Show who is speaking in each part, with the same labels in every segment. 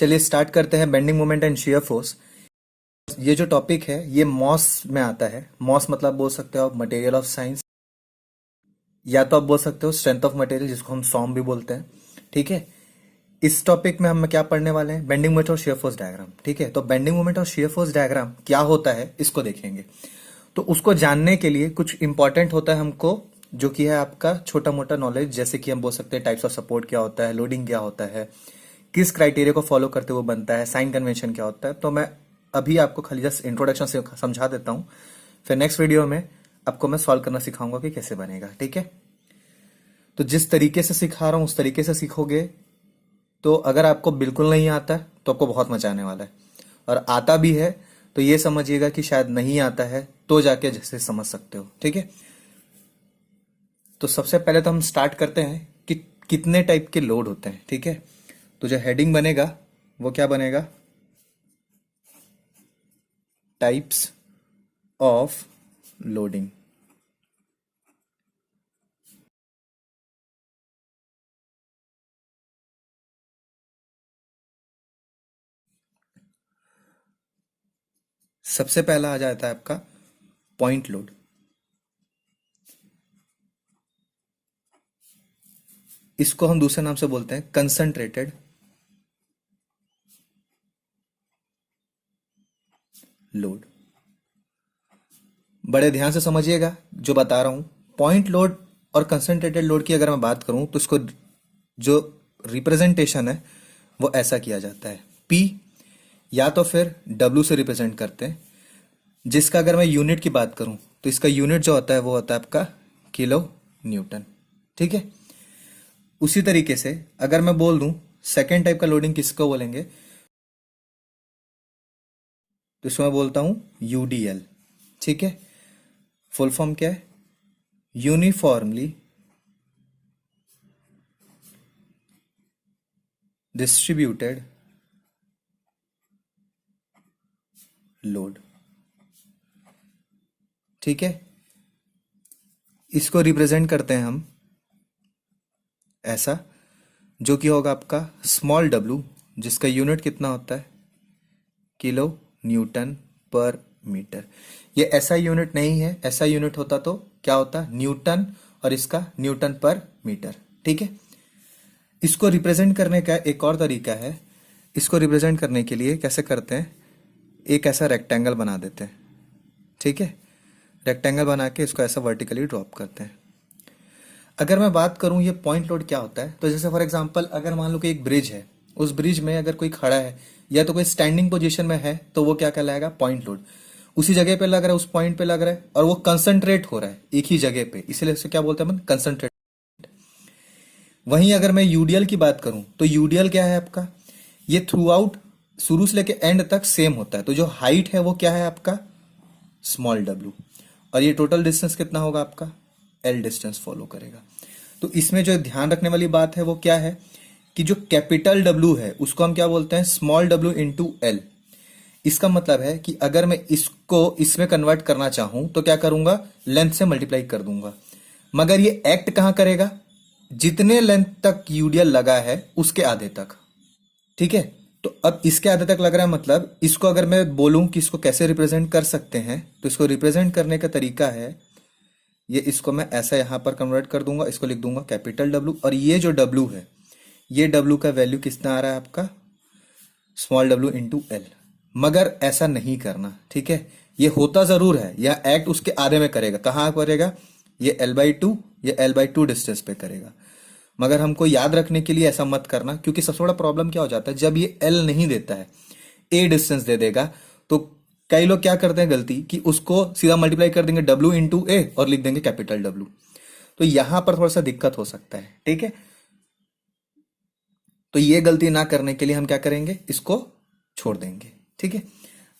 Speaker 1: चलिए स्टार्ट करते हैं bending moment and shear force. ये जो टॉपिक है ये मॉस में आता है। मॉस मतलब बोल सकते हो आप मटेरियल ऑफ साइंस, या तो आप बोल सकते हो स्ट्रेंथ ऑफ मटेरियल जिसको हम सॉम भी बोलते हैं। ठीक है, इस टॉपिक में हम क्या पढ़ने वाले हैं, बेंडिंग मोमेंट और शियर फोर्स डायग्राम। ठीक है, तो बेंडिंग मोमेंट और शियर फोर्स डायग्राम क्या होता है इसको देखेंगे। तो उसको जानने के लिए कुछ इंपॉर्टेंट होता है हमको, जो कि है आपका छोटा मोटा नॉलेज। जैसे कि हम बोल सकते हैं टाइप्स ऑफ सपोर्ट क्या होता है, लोडिंग क्या होता है, किस क्राइटेरिया को फॉलो करते हुए बनता है, साइन कन्वेंशन क्या होता है। तो मैं अभी आपको खाली जस्ट इंट्रोडक्शन से समझा देता हूँ, फिर नेक्स्ट वीडियो में आपको मैं सॉल्व करना सिखाऊंगा कि कैसे बनेगा। ठीक है, तो जिस तरीके से सिखा रहा हूँ उस तरीके से सीखोगे तो अगर आपको बिल्कुल नहीं आता है तो आपको बहुत मजा आने वाला है, और आता भी है तो ये समझिएगा कि शायद नहीं आता है तो जाके जैसे समझ सकते हो। ठीक है, तो सबसे पहले तो हम स्टार्ट करते हैं कि कितने टाइप के लोड होते हैं। ठीक है, तो जो हेडिंग बनेगा वो क्या बनेगा, टाइप्स ऑफ लोडिंग। सबसे पहला आ जाता है आपका पॉइंट लोड। इसको हम दूसरे नाम से बोलते हैं कंसंट्रेटेड लोड। बड़े ध्यान से समझिएगा जो बता रहा हूं। पॉइंट लोड और कंसंट्रेटेड लोड की अगर मैं बात करूं तो इसको जो रिप्रेजेंटेशन है वो ऐसा किया जाता है, P या तो फिर W से रिप्रेजेंट करते हैं, जिसका अगर मैं यूनिट की बात करूं तो इसका यूनिट जो होता है वो होता है आपका किलो न्यूटन। ठीक है, उसी तरीके से अगर मैं बोल दूं सेकेंड टाइप का लोडिंग किसको बोलेंगे, तो इसको मैं बोलता हूं यूडीएल। ठीक है, फुल फॉर्म क्या है, यूनिफॉर्मली डिस्ट्रीब्यूटेड लोड। ठीक है, इसको रिप्रेजेंट करते हैं हम ऐसा, जो कि होगा आपका स्मॉल डब्लू, जिसका यूनिट कितना होता है, किलो न्यूटन पर मीटर। ये ऐसा यूनिट नहीं है, ऐसा यूनिट होता तो क्या होता, न्यूटन, और इसका न्यूटन पर मीटर। ठीक है, इसको रिप्रेजेंट करने का एक और तरीका है। इसको रिप्रेजेंट करने के लिए कैसे करते हैं, एक ऐसा रेक्टेंगल बना देते हैं। ठीक है, रेक्टेंगल बना के इसको ऐसा वर्टिकली ड्रॉप करते हैं। अगर मैं बात करूं ये पॉइंट लोड क्या होता है, तो जैसे फॉर एग्जांपल अगर मान लो कि एक ब्रिज है, उस ब्रिज में अगर कोई खड़ा है या तो कोई स्टैंडिंग पोजीशन में है तो वो क्या कहलाएगा, पॉइंट लोड। उसी जगह पे लग रहा है, उस पॉइंट पे लग रहा है, और वो कंसंट्रेट हो रहा है एक ही जगह पे, इसलिए इसे क्या बोलते हैं अपन, कंसंट्रेट। वहीं अगर मैं यूडीएल की बात करूं तो यूडीएल क्या है आपका, ये थ्रू आउट शुरू से लेके एंड तक सेम होता है। तो जो हाइट है वो क्या है आपका, स्मॉल डब्ल्यू, और ये टोटल डिस्टेंस कितना होगा आपका, एल डिस्टेंस फॉलो करेगा। तो इसमें जो ध्यान रखने वाली बात है वो क्या है कि जो कैपिटल डब्ल्यू है उसको हम क्या बोलते हैं, स्मॉल डब्ल्यू इंटू एल। इसका मतलब है कि अगर मैं इसको इसमें कन्वर्ट करना चाहूं तो क्या करूंगा, लेंथ से मल्टीप्लाई कर दूंगा। मगर ये एक्ट कहां करेगा, जितने लेंथ तक यूडीएल लगा है उसके आधे तक। ठीक है, तो अब इसके आधे तक लग रहा है, मतलब इसको अगर मैं बोलूं कि इसको कैसे रिप्रेजेंट कर सकते हैं, तो इसको रिप्रेजेंट करने का तरीका है, ये इसको मैं ऐसा यहां पर कन्वर्ट कर दूंगा, इसको लिख दूंगा कैपिटल डब्ल्यू, और ये जो डब्ल्यू है, ये डब्ल्यू का वैल्यू कितना आ रहा है आपका, स्मॉल डब्ल्यू इंटू एल। मगर ऐसा नहीं करना। ठीक है, ये होता जरूर है, यह एक्ट उसके आधे में करेगा। कहाँ करेगा, ये L/2, ये L/2 डिस्टेंस पे करेगा। मगर हमको याद रखने के लिए ऐसा मत करना, क्योंकि सबसे बड़ा प्रॉब्लम क्या हो जाता है, जब ये एल नहीं देता है, ए डिस्टेंस दे देगा, तो कई लोग क्या करते हैं गलती कि उसको सीधा मल्टीप्लाई कर देंगे डब्ल्यू इंटू ए और लिख देंगे कैपिटल डब्ल्यू। तो यहां पर थोड़ा सा दिक्कत हो सकता है। ठीक है, तो ये गलती ना करने के लिए हम क्या करेंगे, इसको छोड़ देंगे। ठीक है,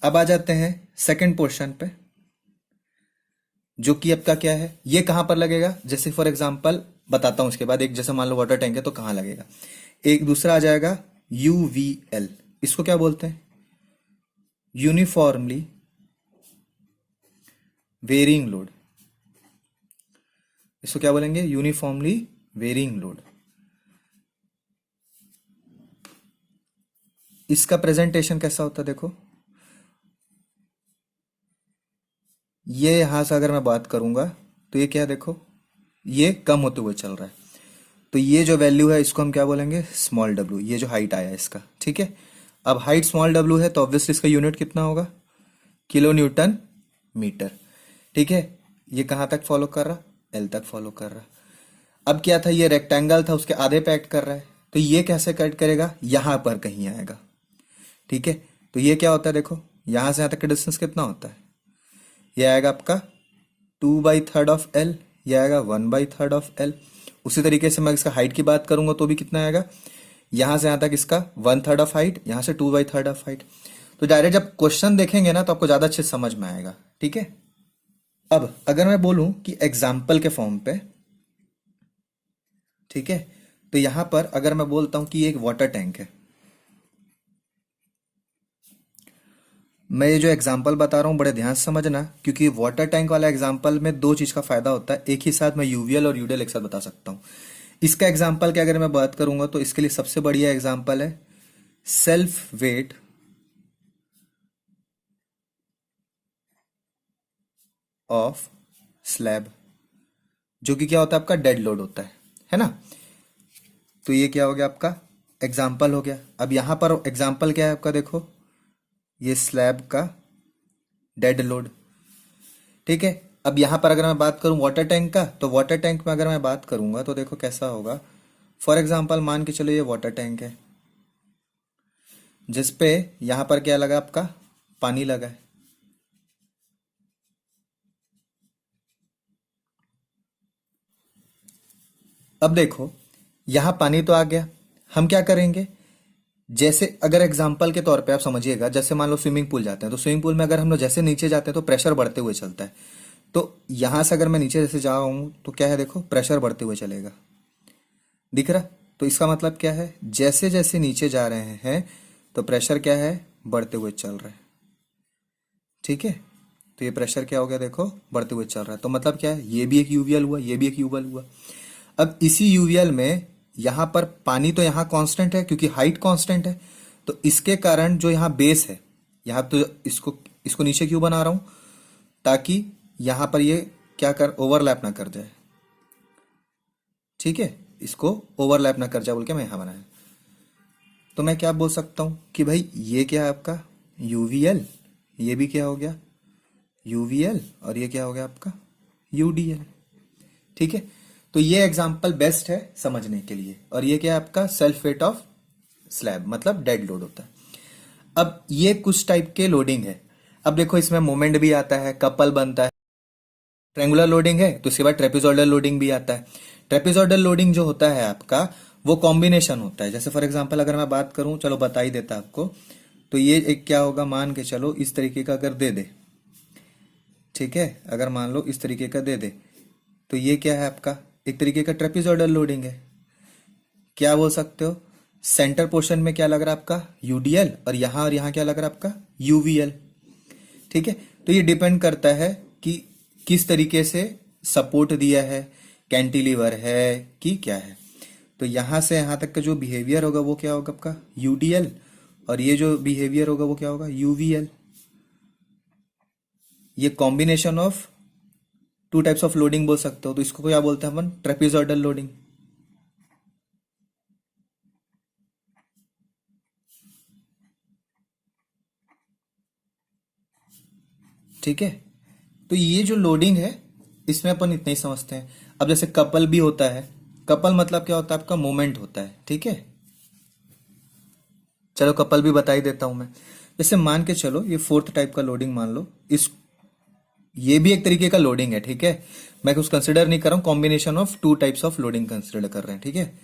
Speaker 1: अब आ जाते हैं सेकंड पोर्शन पे, जो कि आपका क्या है, ये कहां पर लगेगा। जैसे फॉर एग्जांपल बताता हूं, उसके बाद एक जैसे मान लो वाटर टैंक है तो कहां लगेगा। एक दूसरा आ जाएगा यूवीएल, इसको क्या बोलते हैं, यूनिफॉर्मली वेरिंग लोड। इसको क्या बोलेंगे, यूनिफॉर्मली वेरिंग लोड। इसका प्रेजेंटेशन कैसा होता है देखो, ये यहां से अगर मैं बात करूंगा तो ये क्या है देखो, ये कम होते हुए चल रहा है। तो ये जो वैल्यू है इसको हम क्या बोलेंगे, स्मॉल डब्ल्यू, ये जो हाइट आया है इसका, ठीक है। अब हाइट स्मॉल डब्ल्यू है तो ऑब्वियसली इसका यूनिट कितना होगा, किलो न्यूटन मीटर, ठीक है। ये कहाँ तक फॉलो कर रहा, एल तक फॉलो कर रहा। अब क्या था, ये रेक्टेंगल था, उसके आधे पे एक्ट कर रहा है, तो ये कैसे कट करेगा, यहां पर कहीं आएगा, ठीक है। तो ये क्या होता है देखो, यहां से यहां तक का डिस्टेंस कितना होता है, ये आएगा आपका 2/3 ऑफ एल, ये आएगा 1/3 ऑफ एल। उसी तरीके से मैं इसका हाइट की बात करूंगा तो भी कितना आएगा, यहां से यहां तक इसका 1/3 ऑफ हाइट, यहां से 2/3 ऑफ हाइट। तो डायरेक्ट जब क्वेश्चन देखेंगे ना तो आपको ज्यादा अच्छे से समझ में आएगा, ठीक है। अब अगर मैं बोलूं कि एग्जाम्पल के फॉर्म पे, ठीक है, तो यहां पर अगर मैं बोलता हूं कि ये एक वाटर टैंक है, मैं ये जो एग्जाम्पल बता रहा हूँ बड़े ध्यान से समझना, क्योंकि वाटर टैंक वाला एग्जाम्पल में दो चीज का फायदा होता है, एक ही साथ मैं यूवीएल और यूडीएल एक साथ बता सकता हूँ। इसका एग्जाम्पल की अगर मैं बात करूंगा तो इसके लिए सबसे बढ़िया एग्जाम्पल है सेल्फ वेट ऑफ स्लैब, जो कि क्या होता है आपका, डेड लोड होता है ना। तो ये क्या हो गया आपका एग्जाम्पल हो गया। अब यहां पर एग्जाम्पल क्या है आपका देखो, ये स्लैब का डेड लोड, ठीक है। अब यहां पर अगर मैं बात करूं वाटर टैंक का, तो वाटर टैंक में अगर मैं बात करूंगा तो देखो कैसा होगा। फॉर एग्जाम्पल मान के चलो ये वाटर टैंक है, जिसपे यहां पर क्या लगा आपका, पानी लगा है। अब देखो यहां पानी तो आ गया, हम क्या करेंगे, जैसे अगर एग्जाम्पल के तौर पे आप समझिएगा, जैसे मान लो स्विमिंग पूल जाते हैं, तो स्विमिंग पूल में अगर हम लोग जैसे नीचे जाते हैं तो प्रेशर बढ़ते हुए चलता है। तो यहां से अगर मैं नीचे जैसे जा रहा हूं तो क्या है देखो, प्रेशर बढ़ते हुए चलेगा, दिख रहा। तो इसका मतलब क्या है, जैसे जैसे नीचे जा रहे हैं तो प्रेशर क्या है, बढ़ते हुए चल रहा है, ठीक है। तो ये प्रेशर क्या हो गया देखो, बढ़ते हुए चल रहा है। तो मतलब क्या है, ये भी एक यूवीएल हुआ, ये भी एक यूवीएल हुआ। अब इसी यूवीएल में यहां पर पानी तो यहां कांस्टेंट है क्योंकि हाइट कांस्टेंट है, तो इसके कारण जो यहां बेस है, यहां तो इसको इसको नीचे क्यों बना रहा हूं, ताकि यहां पर ये क्या कर, ओवरलैप ना कर जाए, ठीक है। इसको ओवरलैप ना कर जाए बोल के मैं यहां बनाया। तो मैं क्या बोल सकता हूं कि भाई ये क्या है आपका यूवीएल, ये भी क्या हो गया यूवीएल, और ये क्या हो गया आपका यूडीएल, ठीक है। तो ये एग्जांपल बेस्ट है समझने के लिए। और ये क्या है आपका सेल्फ वेट ऑफ स्लैब, मतलब डेड लोड होता है। अब ये कुछ टाइप के लोडिंग है। अब देखो इसमें मोमेंट भी आता है, कपल बनता है, ट्रेंगुलर लोडिंग है, तो इसके बाद ट्रेपेजोइडल लोडिंग भी आता है। ट्रेपेजोइडल लोडिंग जो होता है आपका, वो कॉम्बिनेशन होता है। जैसे फॉर एग्जांपल अगर मैं बात करूं, चलो बता ही देता आपको, तो ये एक क्या होगा, मान के चलो इस तरीके का अगर दे दे, ठीक है, अगर मान लो इस तरीके का दे दे, तो ये क्या है आपका, एक तरीके का ट्रेपेजोइडल लोडिंग है। क्या बोल सकते हो, सेंटर पोर्शन में क्या लग रहा है आपका यूडीएल, और यहाँ क्या लग रहा है आपका यूवीएल, ठीक है। तो ये डिपेंड करता है कि किस तरीके से सपोर्ट दिया है, कैंटिलीवर है कि क्या है। तो यहां से यहां तक का जो बिहेवियर होगा वो क्या होगा आपका यूडीएल, और ये जो बिहेवियर होगा वो क्या होगा यूवीएल। ये combination of two types of loading बोल सकते हो। तो इसको क्या बोलते हैं अपन, ट्रेपेजोइडल लोडिंग, ठीक है। तो ये जो लोडिंग है इसमें अपन इतना ही समझते हैं। अब जैसे कपल भी होता है, कपल मतलब क्या होता है आपका, मोमेंट होता है, ठीक है। चलो कपल भी बता ही देता हूं मैं। जैसे मान के चलो ये फोर्थ टाइप का लोडिंग मान लो, इस ये भी एक तरीके का लोडिंग है, ठीक है। मैं कुछ कंसिडर नहीं कर रहा हूं, combination of two types of loading consider कर रहे हैं, ठीक है।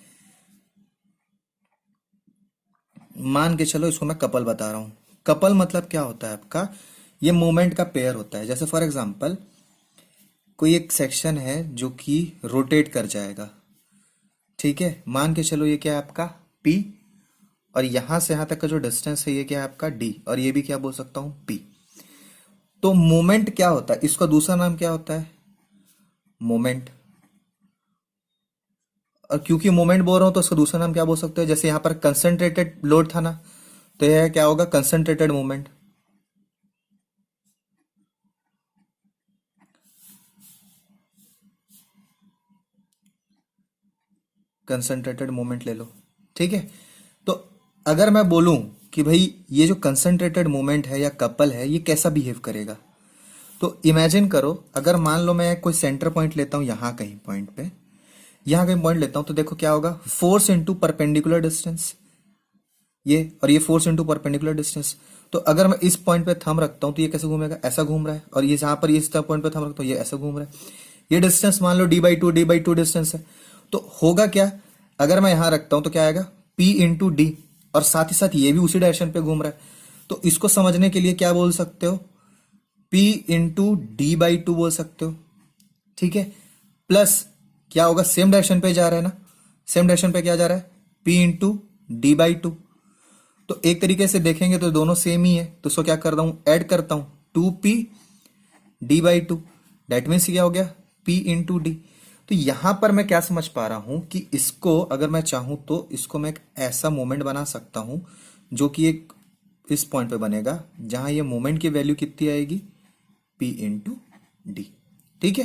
Speaker 1: मान के चलो इसको मैं कपल बता रहा हूं। कपल मतलब क्या होता है आपका, ये मोमेंट का पेयर होता है। जैसे फॉर एग्जांपल कोई एक सेक्शन है जो कि रोटेट कर जाएगा, ठीक है। मान के चलो ये क्या है आपका P, और यहां से यहां तक का जो डिस्टेंस है ये क्या है आपका D, और ये भी क्या बोल सकता हूं P। तो मोमेंट क्या होता है, इसका दूसरा नाम क्या होता है मोमेंट। और क्योंकि मोमेंट बोल रहा हूं तो इसका दूसरा नाम क्या बोल सकते हो, जैसे यहां पर कंसंट्रेटेड लोड था ना, तो यह क्या होगा, कंसंट्रेटेड मूवमेंट। कंसंट्रेटेड मूवमेंट ले लो, ठीक है। तो अगर मैं बोलूं कि भाई ये जो कंसंट्रेटेड मूवमेंट है या कपल है ये कैसा बिहेव करेगा, तो इमेजिन करो, अगर मान लो मैं कोई सेंटर पॉइंट लेता हूं, यहां कहीं पॉइंट पे, यहां कहीं पॉइंट लेता हूं, तो देखो क्या होगा, फोर्स इंटू परपेंडिकुलर डिस्टेंस, ये और ये फोर्स इंटू परपेंडिकुलर डिस्टेंस। तो अगर मैं इस पॉइंट पे थंब रखता हूं तो ये कैसे घूमेगा, ऐसा घूम रहा है, और ये जहां पर ये इस पॉइंट पे थंब रखता हूं ये ऐसा घूम रहा है। ये डिस्टेंस मान लो डी बाई टू डिस्टेंस है। तो होगा क्या, अगर मैं यहां रखता हूं तो क्या आएगा, पी इंटू डी, और साथ ही साथ ये भी उसी डायरेक्शन पे घूम रहा है। तो इसको समझने के लिए क्या बोल सकते हो, P into D by two बोल सकते हो, ठीक है। प्लस क्या होगा, सेम डायरेक्शन पे जा रहा है ना, सेम डायरेक्शन पे क्या जा रहा है, P into D by two. तो एक तरीके से देखेंगे तो दोनों सेम ही है, तो इसको क्या करता हूं, ऐड करता हूं, 2p d/2, दैट मीन्स क्या हो गया, p इंटू डी। तो यहां पर मैं क्या समझ पा रहा हूं कि इसको अगर मैं चाहूं तो इसको मैं एक ऐसा मोमेंट बना सकता हूं जो कि एक इस पॉइंट पे बनेगा जहां ये मोमेंट की वैल्यू कितनी आएगी, p इंटू डी, ठीक है।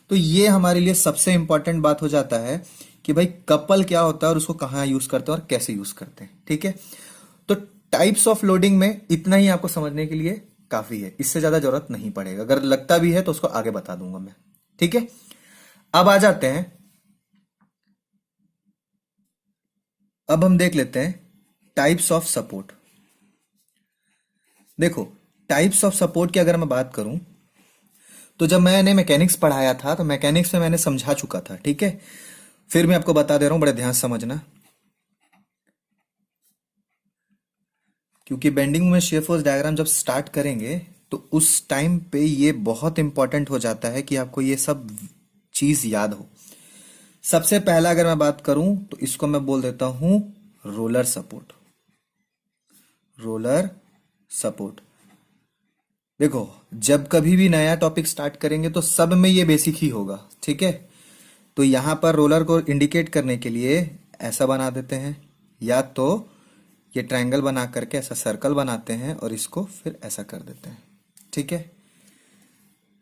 Speaker 1: तो ये हमारे लिए सबसे इंपॉर्टेंट बात हो जाता है कि भाई कपल क्या होता है और उसको कहाँ यूज करते हैं और कैसे यूज करते हैं, ठीक है। तो टाइप्स ऑफ लोडिंग में इतना ही आपको समझने के लिए काफी है, इससे ज्यादा जरूरत नहीं पड़ेगा, अगर लगता भी है तो उसको आगे बता दूंगा मैं, ठीक है। अब आ जाते हैं, अब हम देख लेते हैं टाइप्स ऑफ सपोर्ट। देखो, टाइप्स ऑफ सपोर्ट की अगर मैं बात करूं तो जब मैंने मैकेनिक्स पढ़ाया था तो मैकेनिक्स में मैंने समझा चुका था, ठीक है। फिर मैं आपको बता दे रहा हूं, बड़े ध्यान से समझना, क्योंकि बेंडिंग में शेयर फोर्स डायग्राम जब स्टार्ट करेंगे तो उस टाइम पे ये बहुत इंपॉर्टेंट हो जाता है कि आपको ये सब चीज याद हो। सबसे पहला अगर मैं बात करूं तो इसको मैं बोल देता हूं रोलर सपोर्ट। रोलर सपोर्ट, देखो जब कभी भी नया टॉपिक स्टार्ट करेंगे तो सब में ये बेसिक ही होगा, ठीक है। तो यहां पर रोलर को इंडिकेट करने के लिए ऐसा बना देते हैं, या तो ये ट्रायंगल बना करके ऐसा सर्कल बनाते हैं और इसको फिर ऐसा कर देते हैं, ठीक है।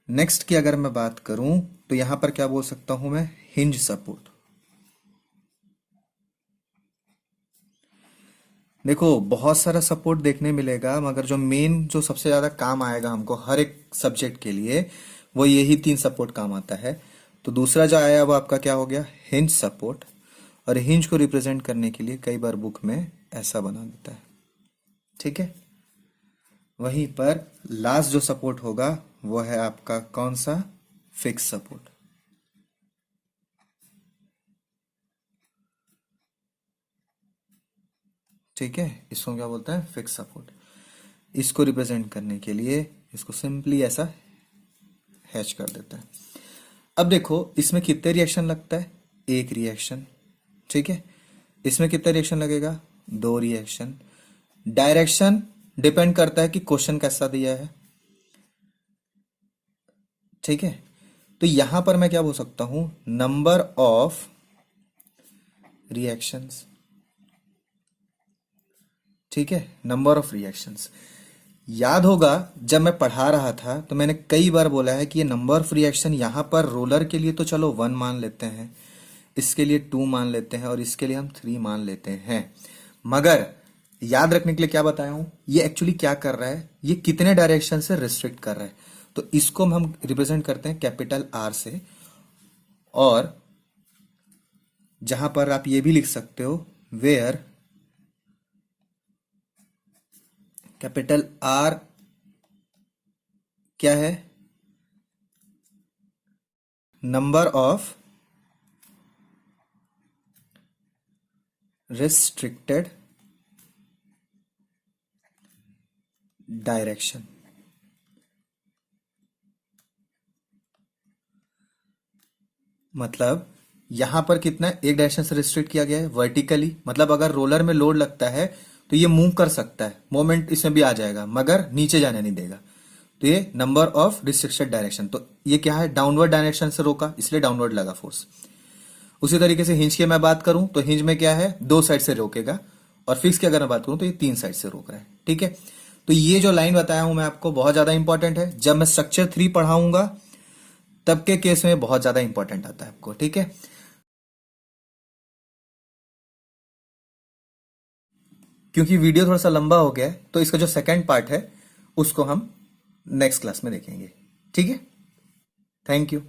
Speaker 1: नेक्स्ट की अगर मैं बात करूं तो यहां पर क्या बोल सकता हूं मैं, हिंज सपोर्ट। देखो बहुत सारा सपोर्ट देखने मिलेगा, मगर जो मेन जो सबसे ज्यादा काम आएगा हमको हर एक सब्जेक्ट के लिए, वो यही 3 सपोर्ट काम आता है। तो दूसरा जो आया वो आपका क्या हो गया, हिंज सपोर्ट। और हिंज को रिप्रेजेंट करने के लिए कई बार बुक में ऐसा बना देता है, ठीक है। वहीं पर लास्ट जो सपोर्ट होगा वो है आपका कौन सा, फिक्स सपोर्ट। ठीक है, इसको क्या बोलते हैं, फिक्स सपोर्ट। इसको रिप्रेजेंट करने के लिए इसको सिंपली ऐसा हैच कर देते हैं। अब देखो इसमें कितने रिएक्शन लगता है, एक रिएक्शन, ठीक है। इसमें कितना रिएक्शन लगेगा, 2 रिएक्शन। डायरेक्शन डिपेंड करता है कि क्वेश्चन कैसा दिया है, ठीक है। तो यहां पर मैं क्या बोल सकता हूं, नंबर ऑफ रिएक्शंस, ठीक है, नंबर ऑफ रिएक्शंस। याद होगा जब मैं पढ़ा रहा था तो मैंने कई बार बोला है कि ये नंबर ऑफ रिएक्शन यहां पर रोलर के लिए तो चलो 1 मान लेते हैं, इसके लिए 2 मान लेते हैं और इसके लिए हम 3 मान लेते हैं। मगर याद रखने के लिए क्या बताया हूं, ये एक्चुअली क्या कर रहा है, ये कितने डायरेक्शन से रिस्ट्रिक्ट कर रहा है। तो इसको हम रिप्रेजेंट करते हैं कैपिटल आर से, और जहां पर आप ये भी लिख सकते हो, वेयर कैपिटल आर क्या है, नंबर ऑफ रिस्ट्रिक्टेड डायरेक्शन। मतलब यहां पर कितना है, एक डायरेक्शन से रिस्ट्रिक्ट किया गया है वर्टिकली, मतलब अगर रोलर में लोड लगता है तो ये मूव कर सकता है, मोमेंट इसमें भी आ जाएगा मगर नीचे जाने नहीं देगा। तो ये नंबर ऑफ रिस्ट्रिक्टेड डायरेक्शन, तो ये क्या है, डाउनवर्ड डायरेक्शन से रोका इसलिए डाउनवर्ड लगा फोर्स। उसी तरीके से हिंज की मैं बात करूं तो हिंज में क्या है, 2 साइड से रोकेगा और फिक्स की अगर मैं बात करूं तो ये 3 साइड से रोक रहा है। ठीक है, तो ये जो लाइन बताया हूं मैं आपको बहुत ज्यादा इंपॉर्टेंट है। जब मैं स्ट्रक्चर 3 पढ़ाऊंगा तब के केस में बहुत ज्यादा इंपॉर्टेंट आता है आपको। ठीक है, क्योंकि वीडियो थोड़ा सा लंबा हो गया है तो इसका जो सेकंड पार्ट है उसको हम नेक्स्ट क्लास में देखेंगे। ठीक है, थैंक यू।